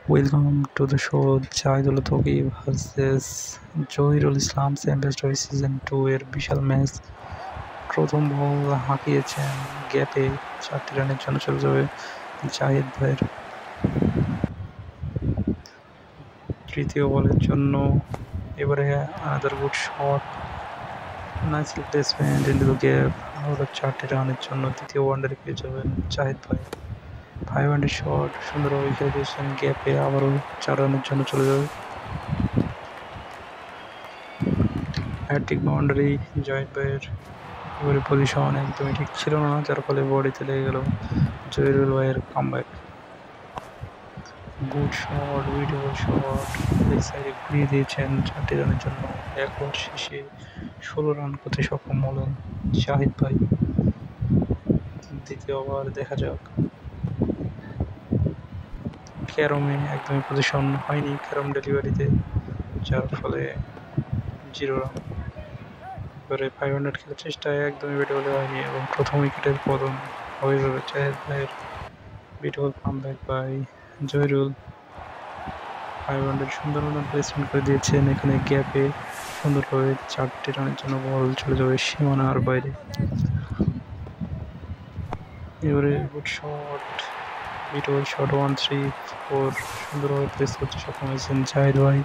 Welcome to the show Jahidul Toki versus Zahirul Islam champions season 2 এর বিশাল match. প্রথম বল হাঁকিয়েছেন গ্যাপে, 4টি রানের জন্য চলে যাবে জাহিদ ভাইয়ের। তৃতীয় বলের জন্য এবারে another good shot, nice placement into the gap, আবারও 4টি রানের জন্য দ্বিতীয় ওয়ানডারে পেয়ে যাবেন জাহিদ ভাই। 500 শট সুন্দরভাবে খেলে দিয়েছেন গ্যাপে, আবারও 4 রানের জন্য চলে যাবে। হ্যাট্রিক বাউন্ডারি জাহিদ ভাইয়ের। এবারে পজিশন একদমই ঠিক ছিল না, যার ফলে বডিতে লেগে গেল জহিরুল ভাইয়ের comeback. Good shot, beautiful shot, leg সাইডে ঘুরিয়ে দিয়েছেন 4টি রানের জন্য। 1 ওভার শেষে 16 রান করতে সক্ষম হলেন জাহিদ ভাই। দ্বিতীয় ওভার দেখা যাক। ক্যারমে একদমই পজিশন হয়নি ক্যারম ডেলিভারিতে, যার ফলে 0 রান। এবারে 500 খেলার চেষ্টায় একদমই ব্যাটে বলে হয়নি এবং প্রথম উইকেটের পতন হয়ে যাবে জাহিদ ভাইয়ের। Beautiful comeback by Zahirul. 500 সুন্দর মতন প্লেসমেন্ট করে দিয়েছেন এখানে গ্যাপে, সুন্দরভাবে 4টি রানের জন্য বল চলে যাবে সীমানার বাইরে। এবারে গুড শট, বিউটিফুল শট, 1-3-4 সুন্দরভাবে প্লেস করতে সক্ষম হয়েছেন জাহিদ ভাই।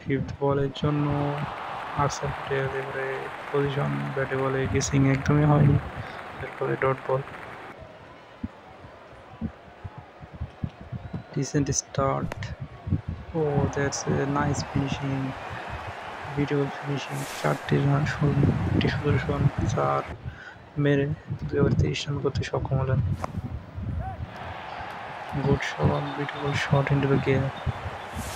ফিফথ বলের জন্য আর্সার প্লেয়ার, এবারে পজিশন ব্যাটে বলে গেসিং একদমই হয়নি, এর ফলে dot ball. Decent start. Oh, that's a nice finishing. Beautiful finishing. 4টি রান সুদর্শন 4 মেরে 23 রান করতে সক্ষম হলেন। Good shot, beautiful shot into the gap,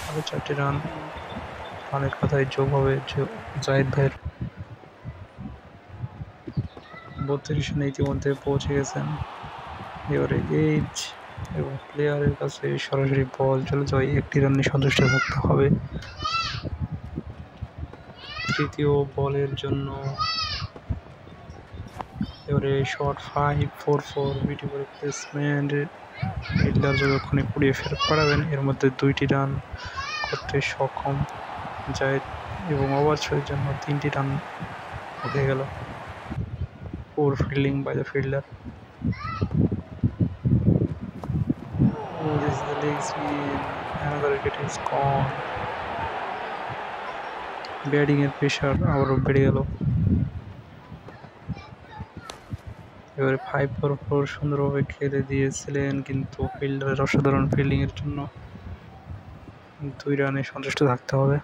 আরও 4টি রানের কথায় যোগ হবে জাহিদ ভাইয়ের। 32 রানে ইতিমধ্যে পৌঁছে গেছেন। এবারে এজ এবং প্লেয়ারের কাছে সরাসরি বল চলে যায়, 1টি রানে সন্তুষ্ট থাকতে হবে। তৃতীয় বলের জন্য এবারে শট 5-4-4, বিউটিফুল প্লেসমেন্ট, ফিল্ডার যতক্ষণে কুড়িয়ে ফেরত পাঠাবেন এর মধ্যে 2টি রান করতে সক্ষম জাহিদ এবং ওভার ছয়ের জন্য 3টি রান হয়ে গেল। Poor fielding by the fielder. Oh, this is the leg spin. Another wicket is gone. Batting এর প্রেশার আবারও বেড়ে গেল। এবারে 5-4-4 সুন্দরভাবে খেলে দিয়েছিলেন, কিন্তু ফিল্ডারের অসাধারণ ফিল্ডিং এর জন্য 2 রানে সন্তুষ্ট থাকতে হবে।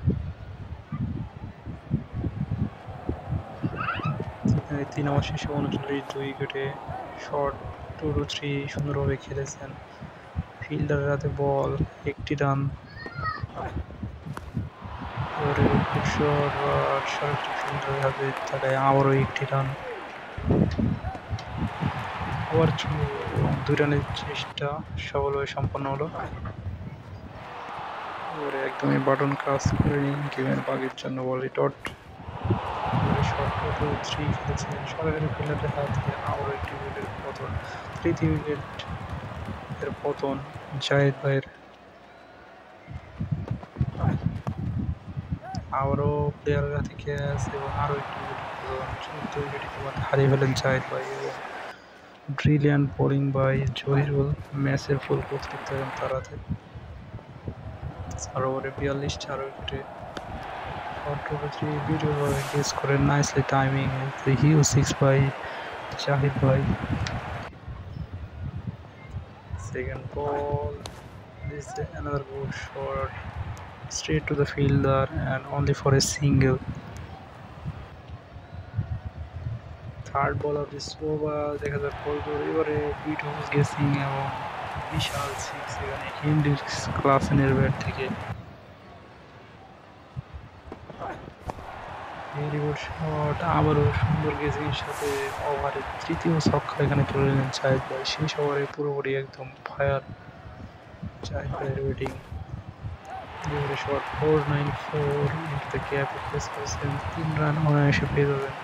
3 ওভার শেষে 39 উইকেটে শট 2-3 সুন্দরভাবে খেলেছেন। ফিল্ডারের হাতে বল, 1টি রান। এবারে গুড শট, সরাসরি ফিল্ডারের হাতে থাকায় আবারও 1টি রান। ওভার 2 রানের চেষ্টা সফলভাবে সম্পন্ন হলো। এবারে একদমই বাটন কাজ করেনি গেমের বাগের জন্য বলে ডট। শট 2-3 খেলেছেন সরাসরি ফিল্ডারের হাতে, আবারও 1টি উইকেটের পতন। তৃতীয় উইকেট এর পতন জাহিদ ভাইয়ের। আবারও প্লেয়ারের হাতে ক্যাচ এবং আরও 1টি উইকেটের পতন। 14 উইকেট ইতিমধ্যে হারিয়ে ফেলেন জাহিদ ভাই এবং ব্রিলিয়ান্ট বোলিং বাই জহিরুল ম্যাচের ফুল কর্তৃত্ব এবং তার হাতে। 4 ওভারে 42 4 উইকেটে শট 2-3 বিউটিফুলভাবে গেস করে nicely timing the huge 6 by Zahid ভাই। Second ball, this is another good shot straight to the fielder and only for a single. Third ball of this over, দেখা যাক বল করে এবারে বিউটিফুল গেসিং এবং বিশাল 6 এখানে হেনরিক্স ক্লাসেনের ব্যাট থেকে। Very good shot, আবারও সুন্দর গেসিংয়ের সাথে ওভারের 3য় ছক্কা এখানে তুলে নিলেন জাহিদ ভাই। শেষ ওভারে পুরোপুরি একদম ফায়ার জাহিদ ভাইয়ের ব্যাটিং। এবারে shot 4-9-4 into the gap place করেছেন, 3 রান অনায়াসে পেয়ে যাবেন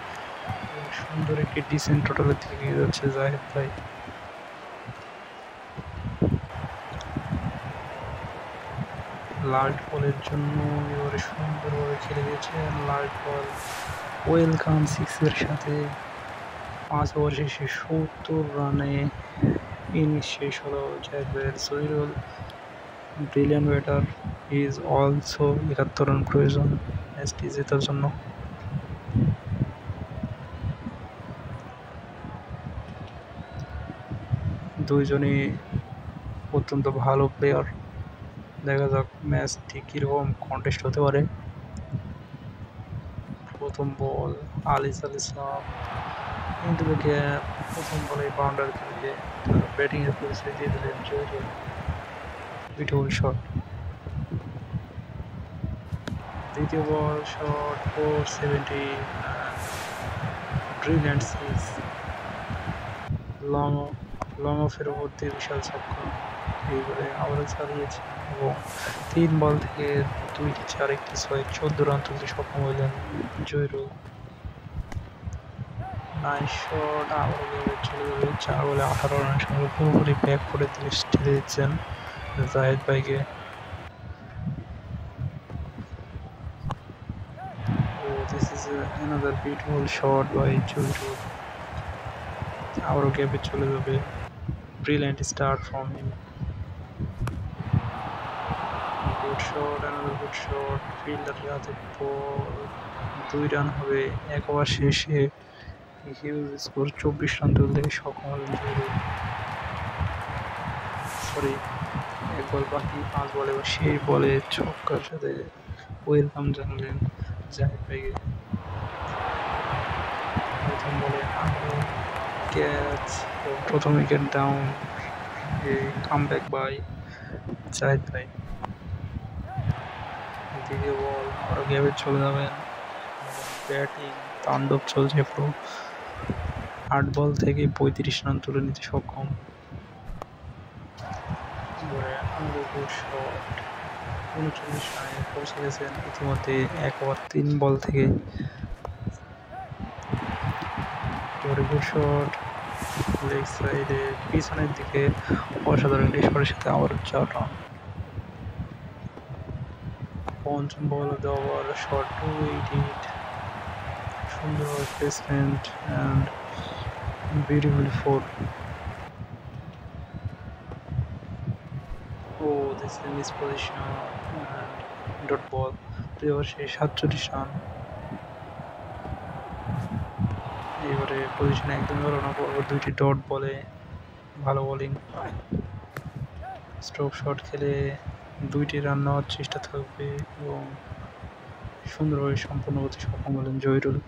এবং সুন্দর একটি ডিসেন্ট টোটালের থেকে যাচ্ছে জাহিদ ভাই। লাস্ট বলের জন্য এবারে সুন্দরভাবে খেলে দিয়েছেন লাস্ট বল ওয়েলকাম সিক্সের সাথে 5 ওভার শেষে 70 রানে ইনিংস শেষ হলো জায়েদ ভাইয়ের। Zahirul brilliant batter, is also 71 run প্রয়োজন ম্যাচটি জেতার জন্য। দুইজনই অত্যন্ত ভালো প্লেয়ার। দেখা যাক ম্যাচটি কীরকম কন্টেস্ট হতে পারে। প্রথম বল আলিস আল ইসলাম কিন্তু প্রথম বলে বাউন্ডারি থেকে ব্যাটিংয়ের পরিচয় দিয়ে দিলেন জহিরুল। Beautiful shot. দ্বিতীয় ball shot 470, brilliant six. Long অফের উপর দিয়ে বিশাল ছক্কা। এইবারে আবারও চালিয়েছেন এবং 3 বল থেকে 2টি 4 একটি 6 14 রান তুলতে সক্ষম হইলেন জহিরুল। নাইস শট, আবারও চলে যাবে 4 বলে 18 রানের সঙ্গে পুরোপুরি ব্যাক করে ঠেলে দিচ্ছেন জায়েদ ভাইকে। This is another beautiful shot by Zahirul. আবারও গ্যাপে চলে যাবে। Brilliant start from him. Good shot, another good shot. ফিল্ডারের হাতে বল, 2 রান হবে 1 ওভার শেষে। হিউজ স্কোর 24 রান তুলতে সক্ষম হলেন জহিরুল। সরি, 1 বল বাকি, 5 বলে এবং সেই বলে ছক্কার সাথে ওয়েলকাম জানালেন জায়েদ ভাইকে। প্রথম বলে আবারও ক্যাচ, প্রথম উইকেট ডাউন। কামব্যাক বাই জায়েদ ভাই। দ্বিতীয় বল আরও গ্যাপে চলে যাবেন। ব্যাটিং তাণ্ডব চলছে পুরো। 8 বল থেকে 35 রান তুলে নিতে সক্ষম। শট 39 রানে পৌঁছে গেছেন ইতিমধ্যে 1 ওভার 3 বল থেকে। গুড শট লেগ সাইডে পিছনের দিকে অসাধারণ একটি শটের সাথে আবার 4 রান। পঞ্চম বল অফ দ্য ওভার শট 288, সুন্দর placement and beautiful four. This is miss position and dot ball. 2 over শেষে 47 রান। এবারে পজিশনে একদমই ভালো না, পরপর 2টি ডট বলে ভালো বোলিং। স্ট্রোক শট খেলে 2টি রান নেওয়ার চেষ্টা থাকবে এবং সুন্দরভাবে সম্পন্ন করতে সক্ষম হলেন জহিরুল।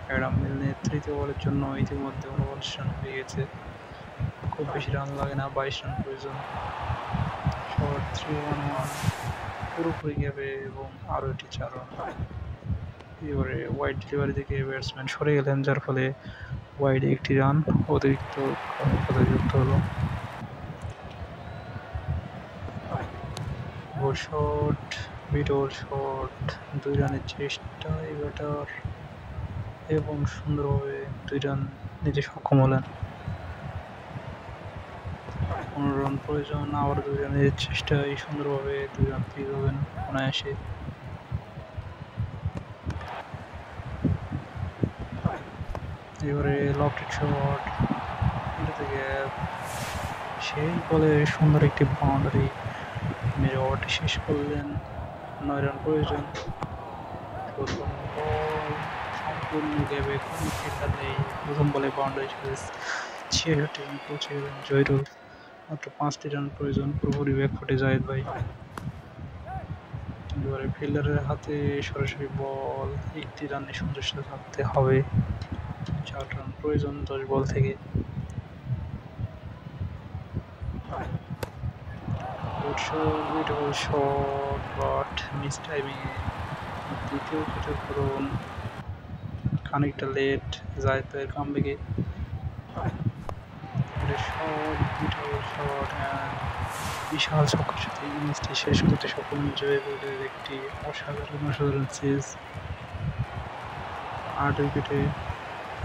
অ্যাডাম মিলনের তৃতীয় বলের জন্য ইতিমধ্যে 49 রান হয়ে গেছে। খুব বেশি রান লাগে না, 22 রান প্রয়োজন। শট 3-1-1 পুরোপুরি গ্যাপে এবং আরও একটি 4 রান। এবারে ওয়াইড ডেলিভারি থেকে ব্যাটসম্যান সরে গেলেন, যার ফলে ওয়াইডে 1টি রান অতিরিক্ত কথা যুক্ত হলো। গুড শট, বিউটিফুল শট, 2 রানের চেষ্টা ব্যাটার এবং সুন্দরভাবে 2 রান নিতে সক্ষম হলেন। 15 রান প্রয়োজন, আবার 2 রানের চেষ্টায় সুন্দরভাবে 2 রান পেয়ে যাবেন অনায়াসে। এবারে লফটেড শট, এটা থেকে সেই বলে সুন্দর একটি বাউন্ডারি মেরে ওভারটি শেষ করলেন। 9 রান প্রয়োজন। প্রথম বল সম্পূর্ণ গ্যাপে, কোনো ফিল্ডার নেই। প্রথম বলে বাউন্ডারি শেষ, 66 রান পৌঁছে গেলেন জহিরুল। মাত্র 5টি রান প্রয়োজন, পুরোপুরি ব্যাকফুটে জায়েদ ভাই। এবারে ফিল্ডারের হাতে সরাসরি বল, 1টি রানে সন্তুষ্ট থাকতে হবে। 4 রান প্রয়োজন 10 বল থেকে। Beautiful shot but miss timing. দ্বিতীয় উইকেটের পূরণ খানিকটা লেট জায়েদ ভাইয়ের কামব্যাকে। শট, বিউটিফুল শট অ্যান্ড বিশাল ছক্কার সাথে ইনিংসটি শেষ করতে সক্ষম জহিরুলের একটি অসাধারণ চেজ। 8 উইকেটে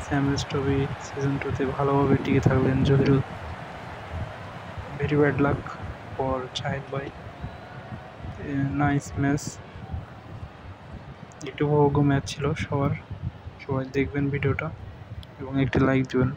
চ্যাম্পিয়ন্স ট্রফি সিজন 2-তে ভালোভাবে টিকে থাকলেন Zahirul. Very bad luck. For Zahid ভাই। নাইস ম্যাচ, একটু উপভোগ্য ম্যাচ ছিল সবার। সবাই দেখবেন ভিডিওটা এবং একটি লাইক দিবেন।